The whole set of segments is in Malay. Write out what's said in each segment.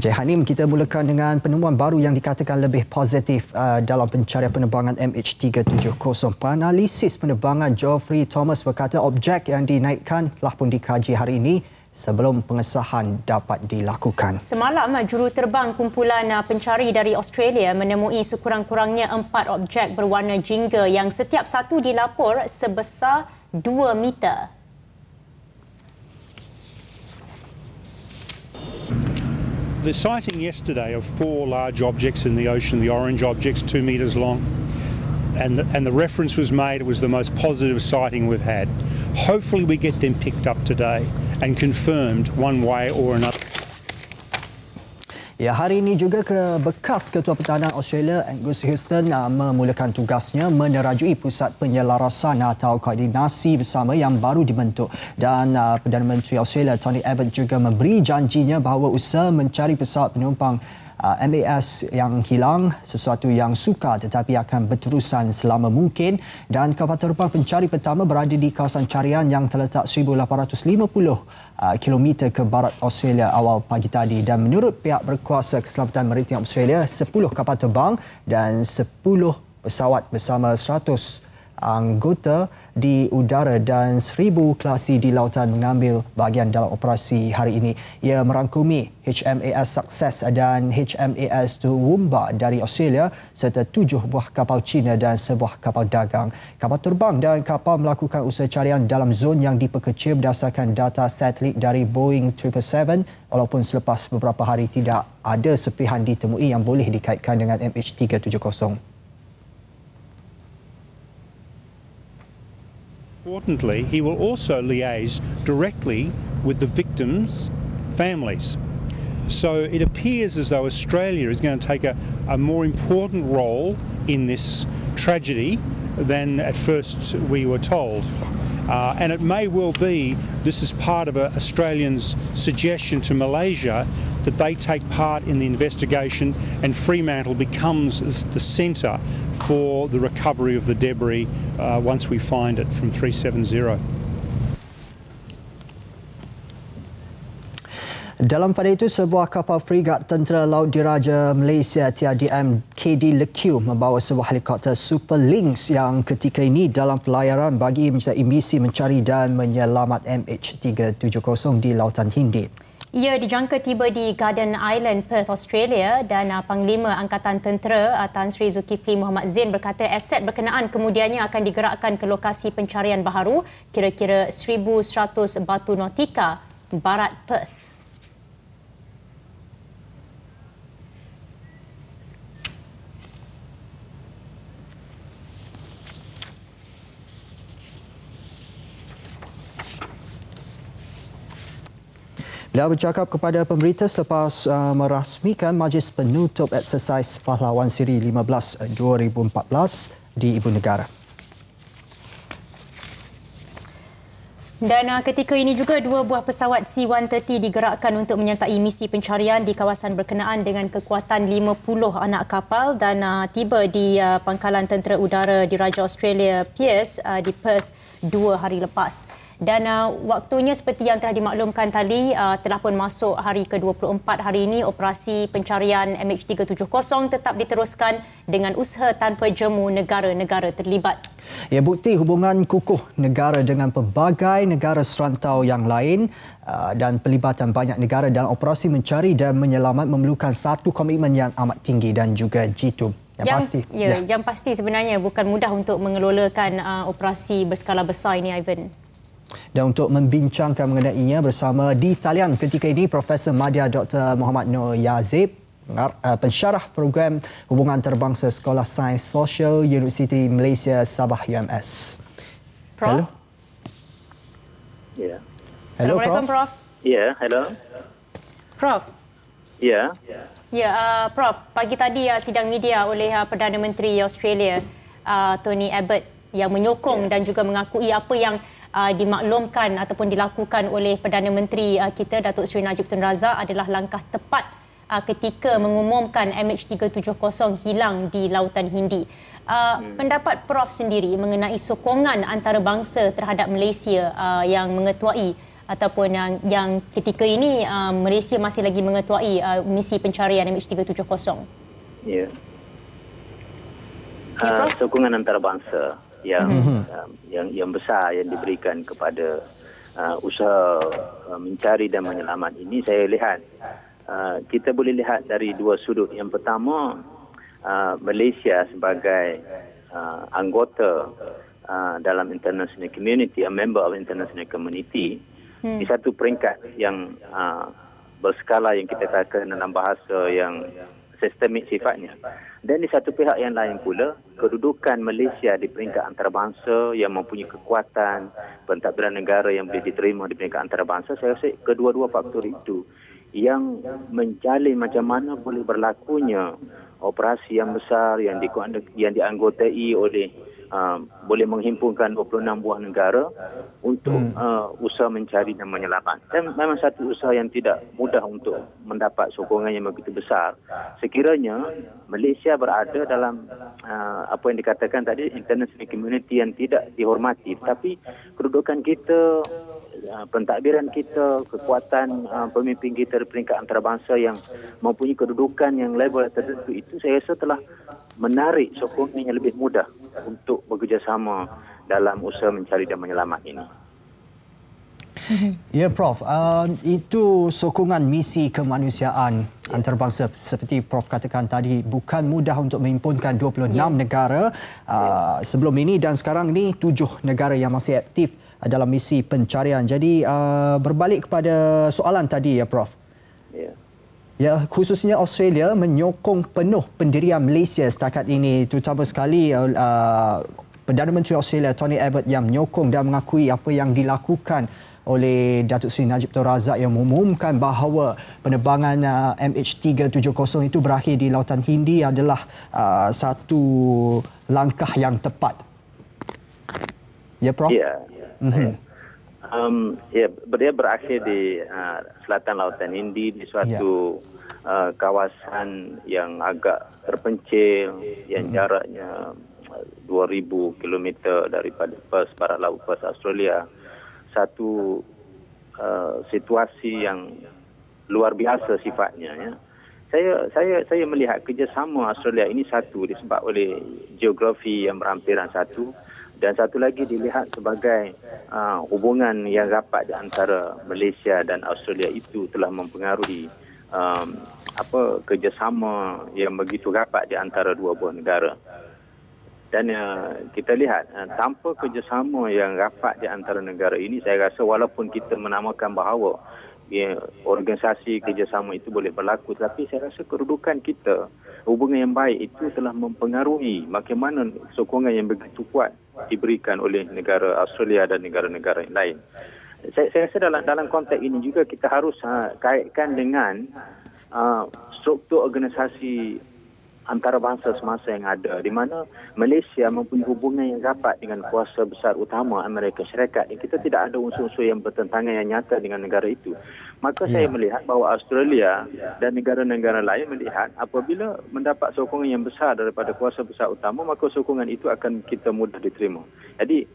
Encik Hanim, kita mulakan dengan penemuan baru yang dikatakan lebih positif dalam pencarian penerbangan MH370. Penanalisis penerbangan Geoffrey Thomas berkata objek yang dinaikkan telah pun dikaji hari ini sebelum pengesahan dapat dilakukan. Semalam, juruterbang kumpulan pencari dari Australia menemui sekurang-kurangnya 4 objek berwarna jingga yang setiap satu dilapor sebesar 2 meter. The sighting yesterday of 4 large objects in the ocean, the orange objects 2 metres long, and the reference was made, it was the most positive sighting we've had. Hopefully we get them picked up today and confirmed one way or another. Ya, hari ini juga bekas Ketua Pertahanan Australia Angus Houston memulakan tugasnya menerajui pusat penyelarasan atau koordinasi bersama yang baru dibentuk, dan Perdana Menteri Australia Tony Abbott juga memberi janjinya bahawa usaha mencari pesawat penumpang MAS yang hilang sesuatu yang sukar tetapi akan berterusan selama mungkin, dan kapal terbang pencari pertama berada di kawasan carian yang terletak 1850 km ke barat Australia awal pagi tadi, dan menurut pihak berkuasa keselamatan maritim Australia 10 kapal terbang dan 10 pesawat bersama 100 anggota di udara dan 1000 kelasi di lautan mengambil bahagian dalam operasi hari ini. Ia merangkumi HMAS Success dan HMAS Toowoomba dari Australia serta 7 buah kapal Cina dan sebuah kapal dagang. Kapal terbang dan kapal melakukan usaha carian dalam zon yang diperkecil berdasarkan data satelit dari Boeing 777, walaupun selepas beberapa hari tidak ada serpihan ditemui yang boleh dikaitkan dengan MH370. Importantly, he will also liaise directly with the victims' families. So it appears as though Australia is going to take a more important role in this tragedy than at first we were told. And it may well be this is part of Australians' suggestion to Malaysia that they take part in the investigation and Fremantle becomes the centre for the recovery of the debris once we find it from 370. Dalam pada itu, sebuah kapal frigat Tentera Laut Diraja Malaysia TRDM KD Lekiu membawa sebuah helikopter Super Lynx yang ketika ini dalam pelayaran bagi menyertai misi mencari dan menyelamat MH370 di Lautan Hindi. Ia dijangka tiba di Garden Island, Perth, Australia, dan Panglima Angkatan Tentera Tan Sri Zulkifli Mohammad Zain berkata aset berkenaan kemudiannya akan digerakkan ke lokasi pencarian baharu kira-kira 1,100 batu nautika barat Perth. Beliau bercakap kepada pemberita selepas merasmikan majlis penutup eksersis Pahlawan Siri 15 2014 di Ibu Negara. Dan ketika ini juga 2 buah pesawat C-130 digerakkan untuk menyertai misi pencarian di kawasan berkenaan dengan kekuatan 50 anak kapal dan tiba di Pangkalan Tentera Udara Diraja Australia Pearce di Perth 2 hari lepas. Dan waktunya seperti yang telah dimaklumkan tadi, telah pun masuk hari ke-24 hari ini. Operasi pencarian MH370 tetap diteruskan dengan usaha tanpa jemu negara-negara terlibat. Ya, bukti hubungan kukuh negara dengan pelbagai negara serantau yang lain dan pelibatan banyak negara dalam operasi mencari dan menyelamat memerlukan satu komitmen yang amat tinggi dan juga jitu. Yang pasti sebenarnya bukan mudah untuk mengelolakan operasi berskala besar ini, Ivan. Dan untuk membincangkan mengenainya bersama di talian ketika ini Profesor Madya Dr. Muhammad Noor Yazib, pensyarah program Hubungan Antarabangsa Sekolah Sains Sosial Universiti Malaysia Sabah UMS. Prof? Hello. Ya. Assalamualaikum, Prof. Ya, hello. Prof. Ya. Ya, Prof. Pagi tadi sidang media oleh Perdana Menteri Australia Tony Abbott yang menyokong dan juga mengakui apa yang dimaklumkan ataupun dilakukan oleh Perdana Menteri kita Datuk Seri Najib Tun Razak adalah langkah tepat ketika mengumumkan MH370 hilang di Lautan Hindi. Pendapat Prof sendiri mengenai sokongan antarabangsa terhadap Malaysia yang mengetuai ataupun yang ketika ini Malaysia masih lagi mengetuai misi pencarian MH370. Ya. Sokongan antarabangsa yang besar yang diberikan kepada usaha mencari dan menyelamat ini, saya lihat kita boleh lihat dari dua sudut. Yang pertama, Malaysia sebagai anggota dalam international community, a member of international community, di satu peringkat yang berskala yang kita katakan dalam bahasa yang sistemik sifatnya. Dan di satu pihak yang lain pula, kedudukan Malaysia di peringkat antarabangsa yang mempunyai kekuatan pentadbiran negara yang boleh diterima di peringkat antarabangsa, saya rasa kedua-dua faktor itu yang menjalin macam mana boleh berlakunya operasi yang besar yang dianggotai oleh boleh menghimpunkan 26 buah negara untuk usaha mencari dan menyelamat. Dan memang satu usaha yang tidak mudah untuk mendapat sokongan yang begitu besar. Sekiranya Malaysia berada dalam apa yang dikatakan tadi, international community yang tidak dihormati, tapi kedudukan kita, pentadbiran kita, kekuatan pemimpin kita di peringkat antarabangsa yang mempunyai kedudukan yang level tertentu itu, saya rasa telah menarik sokongan yang lebih mudah untuk bekerjasama dalam usaha mencari dan menyelamat ini. Ya, Prof. Itu sokongan misi kemanusiaan antarabangsa seperti Prof katakan tadi, bukan mudah untuk menghimpunkan 26 negara sebelum ini, dan sekarang ini 7 negara yang masih aktif dalam misi pencarian. Jadi berbalik kepada soalan tadi ya, Prof. Ya, khususnya Australia menyokong penuh pendirian Malaysia setakat ini, terutama sekali Perdana Menteri Australia Tony Abbott yang menyokong dan mengakui apa yang dilakukan oleh Datuk Seri Najib Tun Razak yang mengumumkan bahawa penerbangan MH370 itu berakhir di Lautan Hindi adalah satu langkah yang tepat. Ya, Prof? Ya. Dia berakhir di selatan Lautan Hindi, di suatu kawasan yang agak terpencil, yang jaraknya 2,000 km daripada Perth, barat laut Perth, Australia. Satu situasi yang luar biasa sifatnya. Ya. Saya melihat kerjasama Australia ini satu disebab oleh geografi yang berhampiran satu, dan satu lagi dilihat sebagai hubungan yang rapat di antara Malaysia dan Australia itu telah mempengaruhi kerjasama yang begitu rapat di antara dua buah negara. Dan kita lihat tanpa kerjasama yang rapat di antara negara ini, saya rasa walaupun kita menamakan bahawa organisasi kerjasama itu boleh berlaku, tapi saya rasa kedudukan kita, hubungan yang baik itu telah mempengaruhi bagaimana sokongan yang begitu kuat diberikan oleh negara Australia dan negara-negara yang lain. Saya rasa dalam konteks ini juga kita harus kaitkan dengan struktur organisasi antarabangsa semasa yang ada, di mana Malaysia mempunyai hubungan yang rapat dengan kuasa besar utama Amerika Syarikat, dan kita tidak ada unsur-unsur yang bertentangan yang nyata dengan negara itu. Maka saya melihat bahawa Australia dan negara-negara lain melihat apabila mendapat sokongan yang besar daripada kuasa besar utama, maka sokongan itu akan kita mudah diterima. Jadi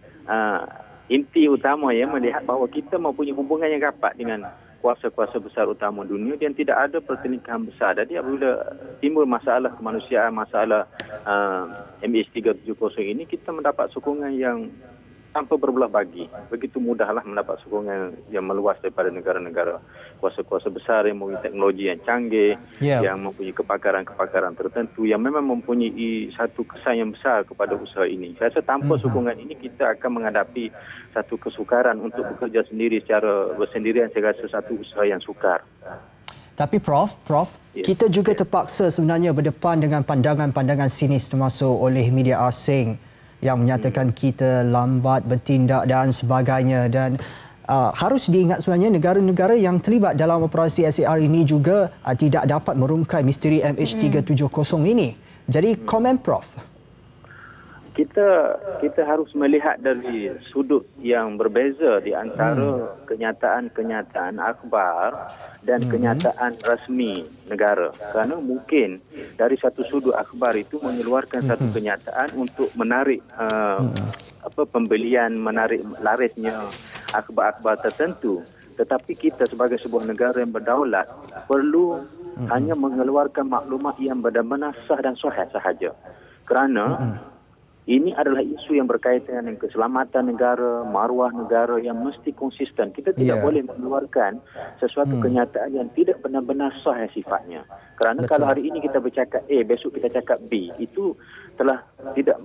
inti utama yang melihat bahawa kita mempunyai hubungan yang rapat dengan kuasa-kuasa besar utama dunia dan tidak ada pertelingkahan besar. Jadi apabila timbul masalah kemanusiaan, masalah MH370 ini, kita mendapat sokongan yang tanpa berbelah bagi. Begitu mudahlah mendapat sokongan yang meluas daripada negara-negara kuasa-kuasa besar yang mempunyai teknologi yang canggih, yang mempunyai kepakaran-kepakaran tertentu, yang memang mempunyai satu kesan yang besar kepada usaha ini. Saya rasa tanpa sokongan ini kita akan menghadapi satu kesukaran untuk bekerja sendiri secara bersendirian. Saya rasa satu usaha yang sukar. Tapi Prof, kita juga terpaksa sebenarnya berdepan dengan pandangan-pandangan sinis termasuk oleh media asing yang menyatakan kita lambat bertindak dan sebagainya, dan harus diingat sebenarnya negara-negara yang terlibat dalam operasi SAR ini juga tidak dapat merungkai misteri MH370 ini. Jadi komen Prof. Kita harus melihat dari sudut yang berbeza di antara kenyataan-kenyataan akhbar dan kenyataan rasmi negara. Kerana mungkin dari satu sudut akhbar itu mengeluarkan satu kenyataan untuk menarik pembelian, menarik larisnya akhbar-akhbar tertentu. Tetapi kita sebagai sebuah negara yang berdaulat perlu hanya mengeluarkan maklumat yang benar-benar sah dan sahih sahaja. Kerana ini adalah isu yang berkaitan dengan keselamatan negara, maruah negara yang mesti konsisten. Kita tidak boleh mengeluarkan sesuatu kenyataan yang tidak benar-benar sahih sifatnya. Kerana kalau hari ini kita bercakap A, besok kita cakap B, itu telah tidak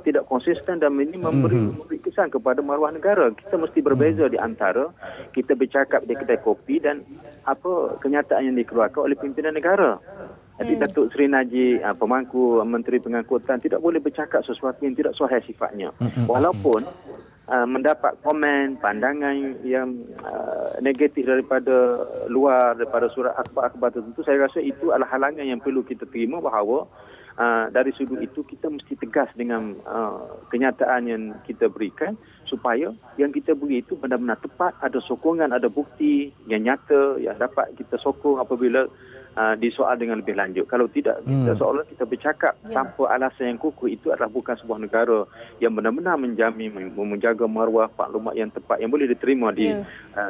tidak konsisten dan ini memberi kesan kepada maruah negara. Kita mesti berbeza di antara kita bercakap di kedai kopi dan kenyataan yang dikeluarkan oleh pimpinan negara. Jadi Datuk Seri Najib, pemangku Menteri Pengangkutan tidak boleh bercakap sesuatu yang tidak sahih sifatnya. Walaupun mendapat komen, pandangan yang negatif daripada luar, daripada surat akhbar-akhbar tertentu, saya rasa itu adalah halangan yang perlu kita terima bahawa dari sudut itu kita mesti tegas dengan kenyataan yang kita berikan supaya yang kita beri itu benar-benar tepat, ada sokongan, ada bukti yang nyata yang dapat kita sokong apabila disoal dengan lebih lanjut. Kalau tidak, kita seolah kita bercakap tanpa alasan yang kukuh, itu adalah bukan sebuah negara yang benar-benar menjamin, menjaga maruah maklumat yang tepat, yang boleh diterima di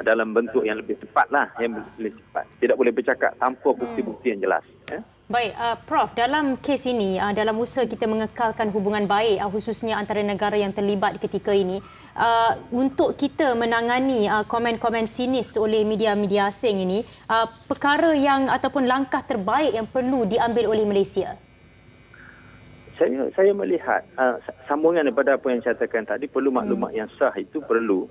dalam bentuk yang lebih tepat lah, yang lebih tepat. Tidak boleh bercakap tanpa bukti-bukti yang jelas. Baik, Prof, dalam kes ini, dalam usaha kita mengekalkan hubungan baik, khususnya antara negara yang terlibat ketika ini, untuk kita menangani komen-komen sinis oleh media-media asing ini, perkara yang ataupun langkah terbaik yang perlu diambil oleh Malaysia? Saya melihat sambungan daripada apa yang saya katakan tadi, perlu maklumat yang sah, itu perlu.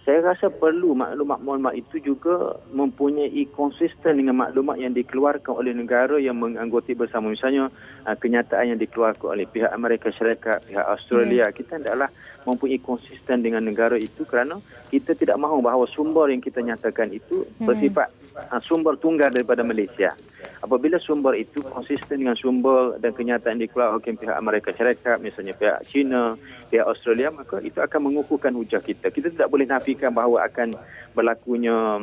Saya rasa perlu maklumat itu juga mempunyai konsisten dengan maklumat yang dikeluarkan oleh negara yang menganggoti bersama. Misalnya kenyataan yang dikeluarkan oleh pihak Amerika Syarikat, pihak Australia. Kita hendaklah mempunyai konsisten dengan negara itu kerana kita tidak mahu bahawa sumber yang kita nyatakan itu bersifat sumber tunggal daripada Malaysia. Apabila sumber itu konsisten dengan sumber dan kenyataan dikeluarkan pihak Amerika Syarikat, misalnya pihak China, pihak Australia, maka itu akan mengukuhkan hujah kita. Kita tidak boleh nafikan bahawa akan berlakunya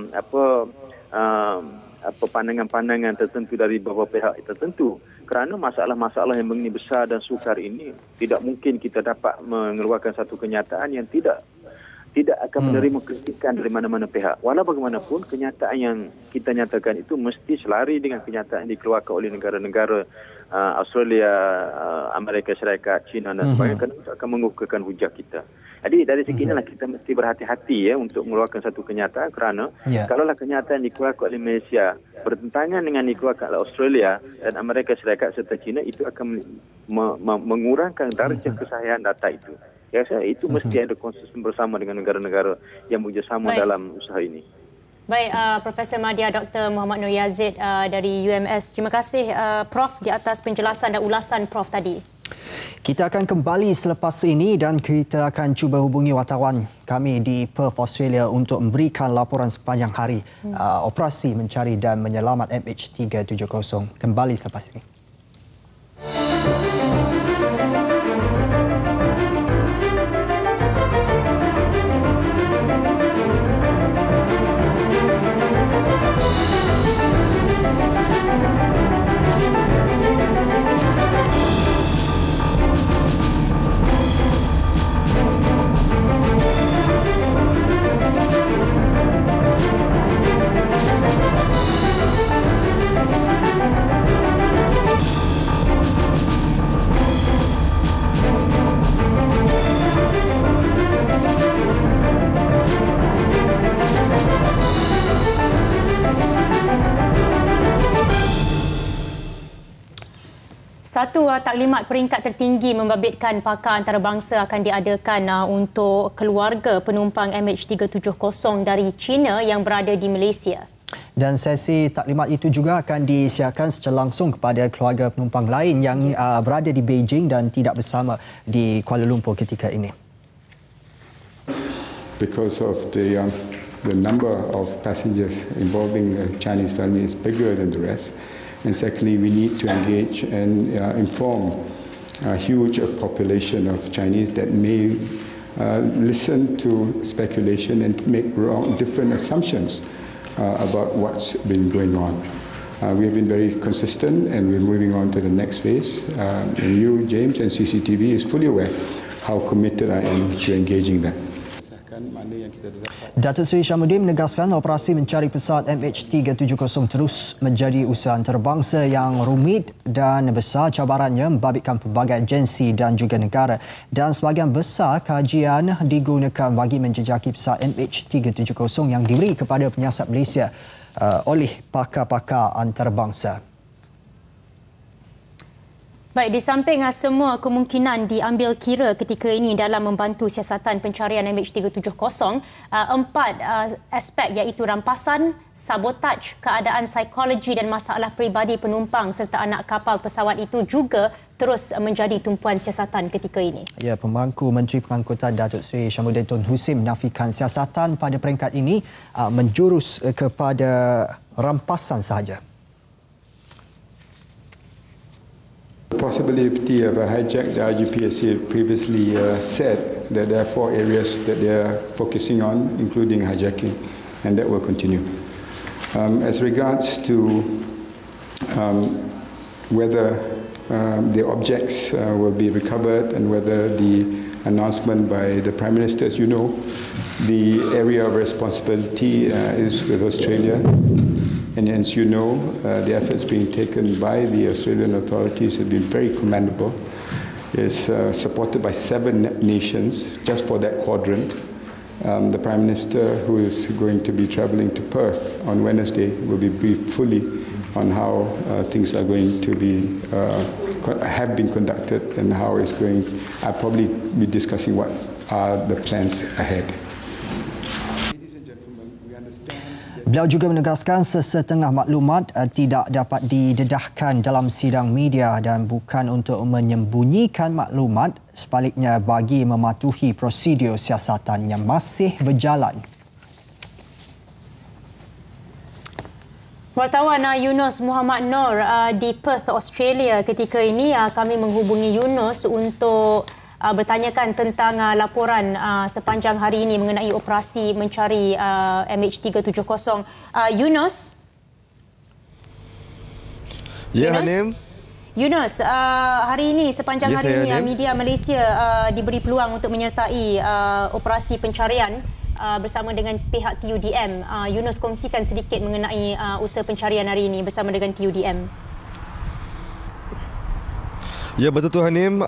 pandangan-pandangan tertentu dari beberapa pihak tertentu. Kerana masalah-masalah yang begini besar dan sukar ini, tidak mungkin kita dapat mengeluarkan satu kenyataan yang tidak akan menerima kritikan dari mana-mana pihak. Walau bagaimanapun, kenyataan yang kita nyatakan itu mesti selari dengan kenyataan yang dikeluarkan oleh negara-negara Australia, Amerika Syarikat, China dan sebagainya, kerana itu akan mengukuhkan hujah kita. Jadi dari segi inilah kita mesti berhati-hati untuk mengeluarkan satu kenyataan kerana kalaulah kenyataan dikeluarkan oleh Malaysia bertentangan dengan dikeluarkan oleh Australia dan Amerika Syarikat serta China, itu akan mengurangkan darjah kesahihan data itu. Ya, itu mesti ada konsisten bersama dengan negara-negara yang bekerjasama dalam usaha ini. Baik, Profesor Madya Dr. Muhammad Nur Yazid dari UMS. Terima kasih Prof di atas penjelasan dan ulasan Prof tadi. Kita akan kembali selepas ini dan kita akan cuba hubungi wartawan kami di Perth, Australia untuk memberikan laporan sepanjang hari operasi mencari dan menyelamat MH370. Kembali selepas ini. Satu taklimat peringkat tertinggi membabitkan pakar antarabangsa akan diadakan untuk keluarga penumpang MH370 dari China yang berada di Malaysia. Dan sesi taklimat itu juga akan disiarkan secara langsung kepada keluarga penumpang lain yang berada di Beijing dan tidak bersama di Kuala Lumpur ketika ini. Because of the number of passengers involving the Chinese family is bigger than the rest. And secondly, we need to engage and inform a huge population of Chinese that may listen to speculation and make different assumptions about what's been going on. We have been very consistent and we're moving on to the next phase. And you, James, and CCTV is fully aware how committed I am to engaging them. mana yang kita dapat. Datuk Seri Syamuddin menegaskan operasi mencari pesawat MH370 terus menjadi usaha antarabangsa yang rumit dan besar. Cabarannya membabitkan pelbagai agensi dan juga negara, dan sebahagian besar kajian digunakan bagi menjejaki pesawat MH370 yang diberi kepada penyiasat Malaysia oleh pakar-pakar antarabangsa. Baik, di samping semua kemungkinan diambil kira ketika ini dalam membantu siasatan pencarian MH370, empat aspek iaitu rampasan, sabotaj, keadaan psikologi dan masalah peribadi penumpang serta anak kapal pesawat itu juga terus menjadi tumpuan siasatan ketika ini. Ya, Pemangku Menteri Pengangkutan Datuk Seri Syamuddin Tun Hussein menafikan siasatan pada peringkat ini menjurus kepada rampasan sahaja. Possibility of a hijack, the IGPSA previously said that there are 4 areas that they are focusing on, including hijacking, and that will continue. As regards to whether the objects will be recovered and whether the announcement by the Prime Minister, as you know, the area of responsibility is with Australia. And as you know, the efforts being taken by the Australian authorities have been very commendable. It's supported by 7 nations just for that quadrant. The Prime Minister, who is going to be travelling to Perth on Wednesday, will be briefed fully on how things are going to be, have been conducted and how it's going. I'll probably be discussing what are the plans ahead. Beliau juga menegaskan sesetengah maklumat tidak dapat didedahkan dalam sidang media dan bukan untuk menyembunyikan maklumat, sebaliknya bagi mematuhi prosedur siasatan yang masih berjalan. Wartawan Yunus Muhammad Noor di Perth, Australia ketika ini. Kami menghubungi Yunus untuk bertanyakan tentang laporan sepanjang hari ini mengenai operasi mencari MH370. Yunus? Ya, Hanim. Yunus, hari ini, sepanjang hari ini, media Malaysia diberi peluang untuk menyertai operasi pencarian bersama dengan pihak TUDM. Yunus, kongsikan sedikit mengenai usaha pencarian hari ini bersama dengan TUDM. Ya, betul tu Hanim.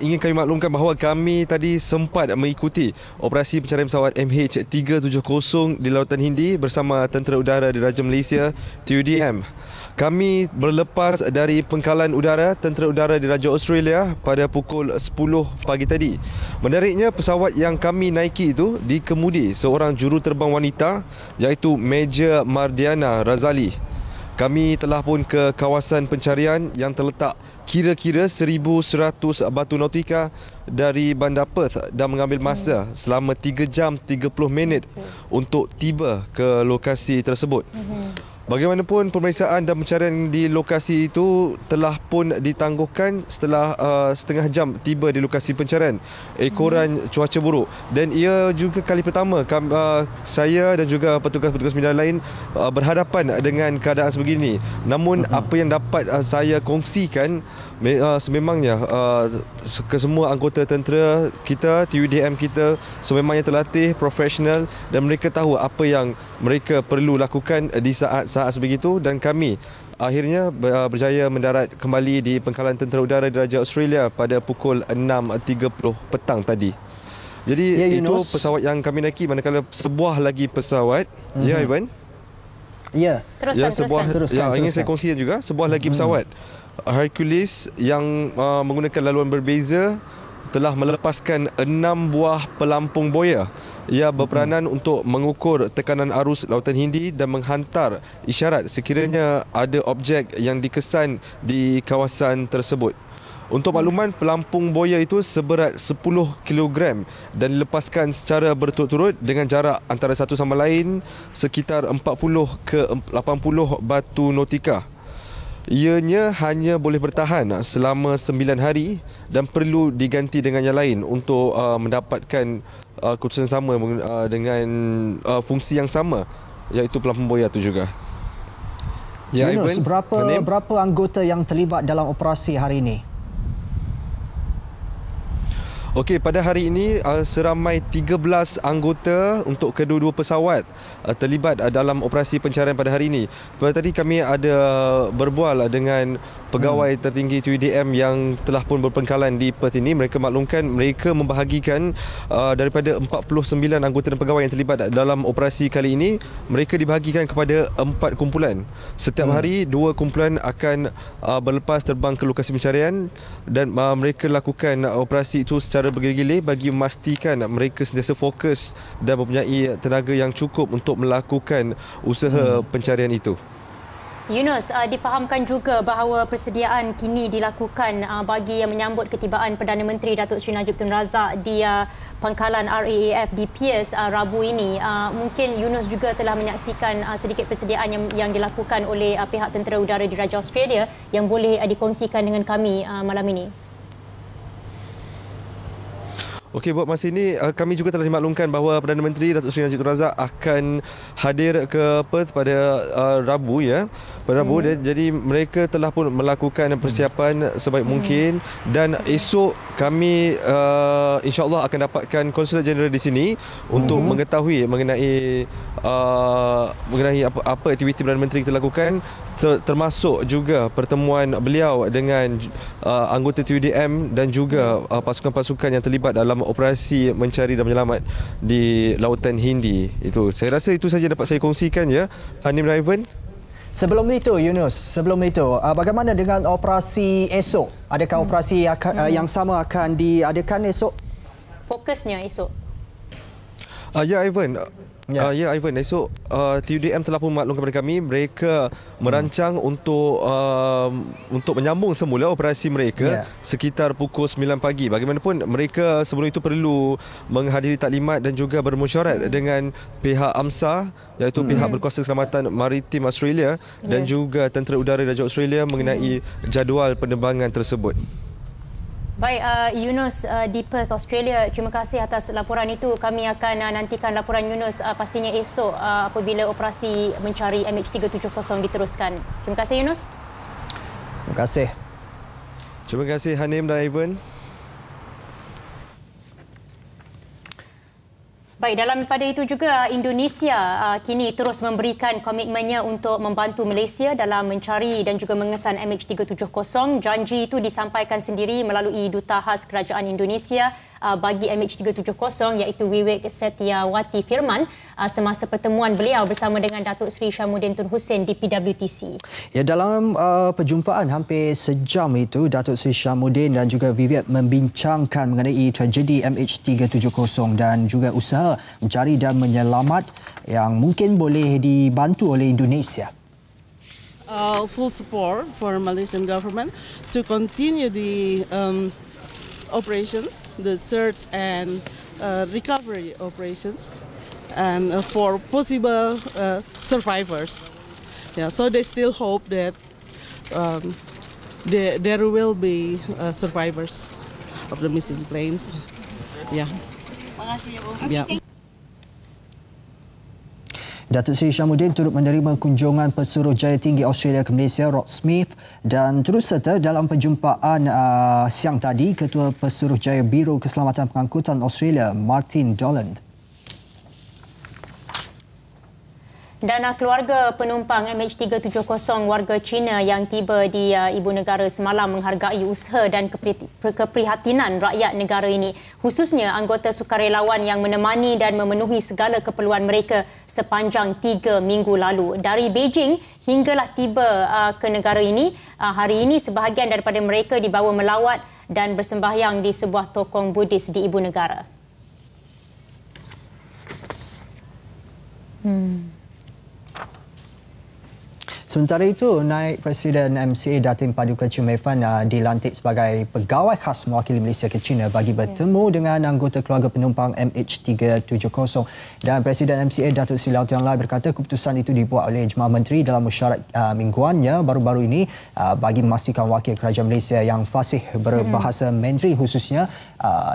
Ingin kami maklumkan bahawa kami tadi sempat mengikuti operasi pencarian pesawat MH370 di Lautan Hindi bersama Tentera Udara Diraja Malaysia, TUDM. Kami berlepas dari pengkalan udara Tentera Udara Diraja Australia pada pukul 10 pagi tadi. Menariknya, pesawat yang kami naiki itu dikemudi seorang juruterbang wanita iaitu Major Mardiana Razali. Kami telah pun ke kawasan pencarian yang terletak kira-kira 1,100 batu nautika dari bandar Perth dan mengambil masa selama 3 jam 30 minit untuk tiba ke lokasi tersebut. Bagaimanapun, pemeriksaan dan pencarian di lokasi itu telah pun ditangguhkan setelah setengah jam tiba di lokasi pencarian ekoran cuaca buruk. Dan ia juga kali pertama saya dan juga petugas-petugas media lain berhadapan dengan keadaan sebegini. Namun apa yang dapat saya kongsikan, sememangnya kesemua anggota tentera kita, TUDM kita, sememangnya terlatih, profesional, dan mereka tahu apa yang mereka perlu lakukan di saat-saat sebegitu. Dan kami akhirnya berjaya mendarat kembali di pengkalan Tentera Udara Diraja Australia pada pukul 6.30 petang tadi. Jadi ya, itu pesawat yang kami naiki, manakala sebuah lagi pesawat. Ya, Ivan? Ya. Teruskan. Ingin saya kongsikan juga sebuah lagi pesawat Hercules yang menggunakan laluan berbeza telah melepaskan 6 buah pelampung buaya. Ia berperanan untuk mengukur tekanan arus Lautan Hindi dan menghantar isyarat sekiranya ada objek yang dikesan di kawasan tersebut. Untuk makluman, pelampung buaya itu seberat 10 kg dan dilepaskan secara berturut-turut dengan jarak antara satu sama lain sekitar 40 ke 80 batu nautika. Ianya hanya boleh bertahan selama 9 hari dan perlu diganti dengan yang lain untuk mendapatkan keputusan sama dengan fungsi yang sama, iaitu pelampung buaya itu juga. Ya, Yunus, berapa anggota yang terlibat dalam operasi hari ini? Okey, pada hari ini seramai 13 anggota untuk kedua-dua pesawat terlibat dalam operasi pencarian pada hari ini. Tadi kami ada berbual dengan pegawai tertinggi TUDM yang telah pun berpengkalan di Perth ini. Mereka maklumkan mereka membahagikan daripada 49 anggota dan pegawai yang terlibat dalam operasi kali ini, mereka dibahagikan kepada 4 kumpulan. Setiap hari 2 kumpulan akan berlepas terbang ke lokasi pencarian dan mereka lakukan operasi itu secara bergilir-gilir bagi memastikan mereka sentiasa fokus dan mempunyai tenaga yang cukup untuk melakukan usaha pencarian itu. Yunus, difahamkan juga bahawa persediaan kini dilakukan bagi yang menyambut ketibaan Perdana Menteri Datuk Seri Najib Tun Razak di pangkalan RAAF di Pierce Rabu ini. Mungkin Yunus juga telah menyaksikan sedikit persediaan yang dilakukan oleh pihak Tentera Udara di Raja Australia yang boleh dikongsikan dengan kami malam ini. Okey, buat masa ini kami juga telah dimaklumkan bahawa Perdana Menteri Datuk Seri Najib Tun Razak akan hadir ke Perth pada Rabu ya. Pada Rabu jadi mereka telah pun melakukan persiapan sebaik mungkin dan esok kami insya-Allah akan dapatkan Konsulat Jeneral di sini untuk mengetahui mengenai apa aktiviti Perdana Menteri kita lakukan, termasuk juga pertemuan beliau dengan anggota TUDM dan juga pasukan-pasukan yang terlibat dalam operasi mencari dan menyelamat di Lautan Hindi. Itu saya rasa itu saja dapat saya kongsikan ya, Hanim dan Ivan. Sebelum itu Yunus, bagaimana dengan operasi esok? Adakah operasi yang sama akan diadakan esok? Fokusnya esok. Ya Ivan. Ya Ivan, esok TUDM telah pun maklumkan kepada kami mereka merancang untuk menyambung semula operasi mereka sekitar pukul 9 pagi. Bagaimanapun mereka sebelum itu perlu menghadiri taklimat dan juga bermesyuarat dengan pihak AMSA, iaitu pihak berkuasa keselamatan maritim Australia dan juga Tentera Udara Raja Australia mengenai jadual penerbangan tersebut. Baik, Yunus di Perth, Australia. Terima kasih atas laporan itu. Kami akan nantikan laporan Yunus pastinya esok apabila operasi mencari MH370 diteruskan. Terima kasih Yunus. Terima kasih. Terima kasih Hanim dan Ivan. Baik, dalam pada itu juga Indonesia kini terus memberikan komitmennya untuk membantu Malaysia dalam mencari dan juga mengesan MH370. Janji itu disampaikan sendiri melalui Duta Khas Kerajaan Indonesia bagi MH370 iaitu Wiwik Setiawati Firman semasa pertemuan beliau bersama dengan Datuk Seri Syamuddin Tun Hussein di PWTC. Ya, dalam perjumpaan hampir sejam itu, Datuk Seri Syamuddin dan juga Wiwik membincangkan mengenai tragedi MH370 dan juga usaha mencari dan menyelamat yang mungkin boleh dibantu oleh Indonesia. Full support for Malaysian government to continue the operations, the search and recovery operations, and for possible survivors. Yeah, so they still hope that there will be survivors of the missing planes. Yeah. Yeah. Datuk Seri Syamuddin turut menerima kunjungan Pesuruh Jaya Tinggi Australia ke Malaysia, Rod Smith, dan turut serta dalam perjumpaan siang tadi Ketua Pesuruh Jaya Biro Keselamatan Pengangkutan Australia, Martin Doland. Dan keluarga penumpang MH370 warga Cina yang tiba di ibu negara semalam menghargai usaha dan keprihatinan rakyat negara ini, khususnya anggota sukarelawan yang menemani dan memenuhi segala keperluan mereka sepanjang 3 minggu lalu. Dari Beijing hinggalah tiba ke negara ini, hari ini sebahagian daripada mereka dibawa melawat dan bersembahyang di sebuah tokong Buddhis di ibu negara. Sementara itu, Naib Presiden MCA Datin Paduka Chumaifan dilantik sebagai pegawai khas mewakili Malaysia ke China bagi bertemu dengan anggota keluarga penumpang MH370. Dan Presiden MCA Datuk Seri Lau Tiong Lai berkata keputusan itu dibuat oleh Jemaah Menteri dalam mesyuarat mingguannya baru-baru ini bagi memastikan wakil kerajaan Malaysia yang fasih berbahasa Mandarin khususnya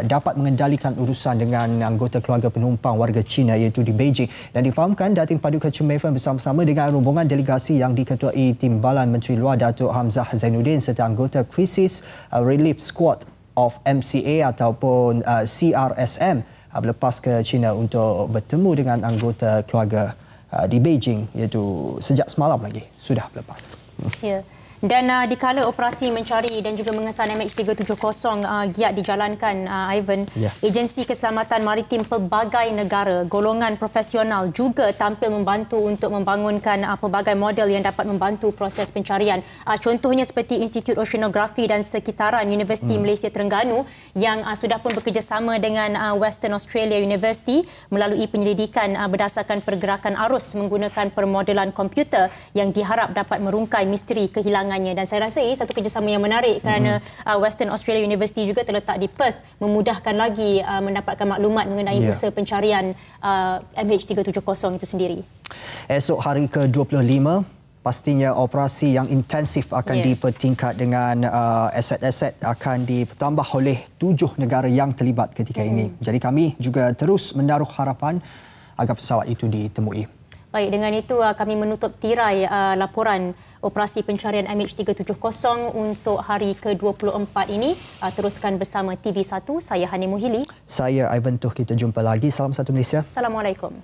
dapat mengendalikan urusan dengan anggota keluarga penumpang warga China iaitu di Beijing. Dan difahamkan Datin Paduka Chumaifan bersama-sama dengan rombongan delegasi yang diketuai Timbalan Menteri Luar Datuk Hamzah Zainuddin serta anggota Krisis Relief Squad of MCA ataupun CRSM berlepas ke China untuk bertemu dengan anggota keluarga di Beijing, iaitu sejak semalam lagi sudah berlepas. Ya. Dan dikala operasi mencari dan juga mengesan MH370 giat dijalankan, Ivan, agensi keselamatan maritim pelbagai negara, golongan profesional juga tampil membantu untuk membangunkan pelbagai model yang dapat membantu proses pencarian. Contohnya seperti Institut Oceanografi dan Sekitaran Universiti Malaysia Terengganu yang sudah pun bekerjasama dengan Western Australia University melalui penyelidikan berdasarkan pergerakan arus menggunakan permodelan komputer yang diharap dapat merungkai misteri kehilangan. Dan saya rasa ini satu kerjasama yang menarik kerana Western Australia University juga terletak di Perth, memudahkan lagi mendapatkan maklumat mengenai usaha pencarian MH370 itu sendiri. Esok hari ke-25, pastinya operasi yang intensif akan dipertingkat dengan aset-aset akan ditambah oleh 7 negara yang terlibat ketika ini. Jadi kami juga terus menaruh harapan agar pesawat itu ditemui. Baik, dengan itu kami menutup tirai laporan operasi pencarian MH370 untuk hari ke-24 ini. Teruskan bersama TV1. Saya Hani Muhili. Saya Ivan Tuh. Kita jumpa lagi. Salam satu Malaysia. Assalamualaikum.